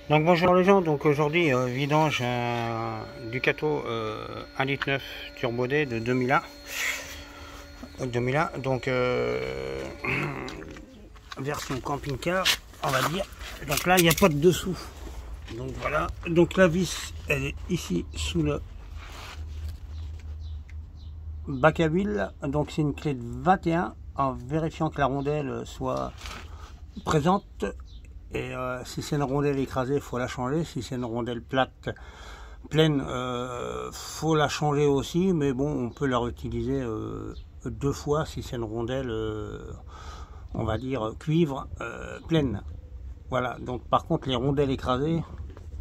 Donc bonjour les gens, donc aujourd'hui vidange Ducato 1,9 litre Turbo D de 2001. Donc version camping-car on va dire. Donc là il n'y a pas de dessous. Donc voilà, donc la vis elle est ici sous le bac à huile. Donc c'est une clé de 21 en vérifiant que la rondelle soit présente. Et si c'est une rondelle écrasée, il faut la changer. Si c'est une rondelle plate, pleine, faut la changer aussi. Mais bon, on peut la réutiliser deux fois si c'est une rondelle, on va dire, cuivre, pleine. Voilà, donc par contre, les rondelles écrasées,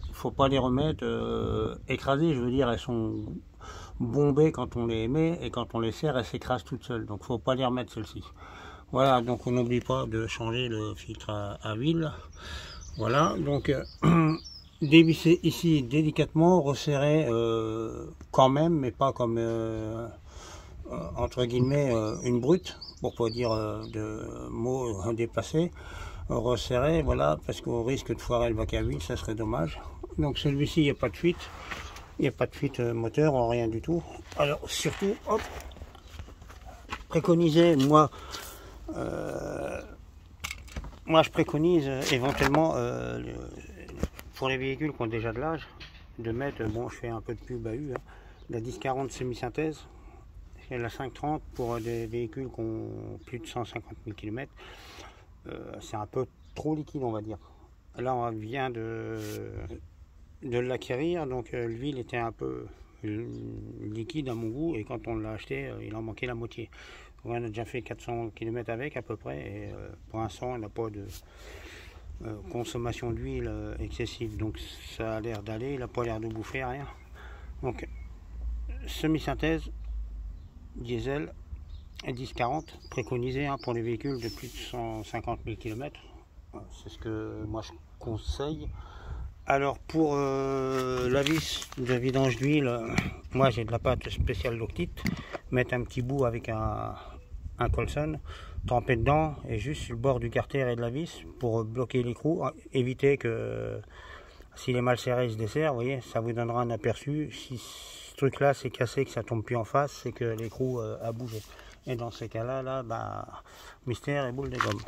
il faut pas les remettre écrasées. Je veux dire, elles sont bombées quand on les met et quand on les serre, elles s'écrasent toutes seules. Donc faut pas les remettre celles-ci. Voilà, donc on n'oublie pas de changer le filtre à huile. Voilà, donc dévisser ici délicatement, resserrer quand même, mais pas comme entre guillemets une brute, pour pas dire de mots déplacés. Resserrer, voilà, parce qu'au risque de foirer le bac à huile, ça serait dommage. Donc celui-ci, il n'y a pas de fuite. Il n'y a pas de fuite moteur, rien du tout. Alors surtout, hop, préconiser, moi je préconise éventuellement pour les véhicules qui ont déjà de l'âge de mettre, bon je fais un peu de pub à U, hein, la 1040 semi-synthèse et la 530 pour des véhicules qui ont plus de 150 000 km. C'est un peu trop liquide on va dire. Là on vient de l'acquérir, donc l'huile était un peu liquide à mon goût et quand on l'a acheté il en manquait la moitié. On a déjà fait 400 km avec à peu près et pour l'instant on n'a pas de consommation d'huile excessive, donc ça a l'air d'aller, il n'a pas l'air de bouffer rien. Donc semi-synthèse diesel 1040 préconisé hein, pour les véhicules de plus de 150 000 km, c'est ce que moi je conseille. Alors pour la vis de vidange d'huile, moi j'ai de la pâte spéciale Loctite, mettre un petit bout avec un Colson, tremper dedans et juste sur le bord du carter et de la vis pour bloquer l'écrou, éviter que s'il est mal serré il se desserre, vous voyez, ça vous donnera un aperçu. Si ce truc là c'est cassé, que ça tombe plus en face, c'est que l'écrou a bougé. Et dans ces cas là, mystère et boule de gomme.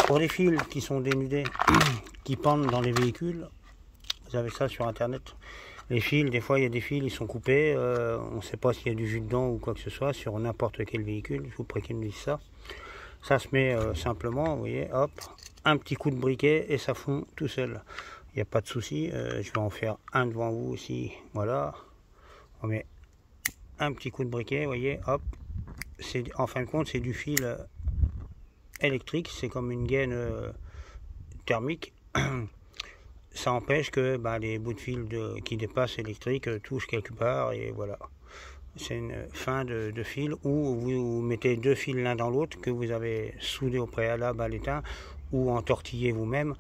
Pour les fils qui sont dénudés, qui pendent dans les véhicules, vous avez ça sur internet. Les fils, des fois il y a des fils, ils sont coupés, on ne sait pas s'il y a du jus dedans ou quoi que ce soit sur n'importe quel véhicule, je vous préconise ça. Ça se met simplement, vous voyez, hop, un petit coup de briquet et ça fond tout seul. Il n'y a pas de souci, je vais en faire un devant vous aussi, voilà. On met un petit coup de briquet, vous voyez, hop. En fin de compte, c'est du fil électrique, c'est comme une gaine thermique. Ça empêche que les bouts de fil qui dépassent électrique touchent quelque part et voilà. C'est une fin de fil où vous mettez deux fils l'un dans l'autre que vous avez soudé au préalable à l'étain ou entortillé vous-même.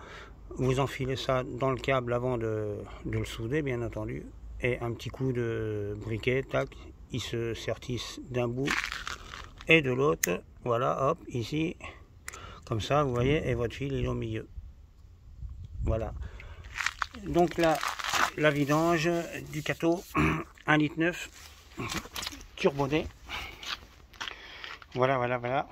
Vous enfilez ça dans le câble avant de le souder bien entendu et un petit coup de briquet, tac, il se sertissent d'un bout et de l'autre. Voilà, hop, ici, comme ça vous voyez, et votre fil il est au milieu. Voilà. Donc là, la vidange Ducato 1,9 litre Turbo D. Voilà.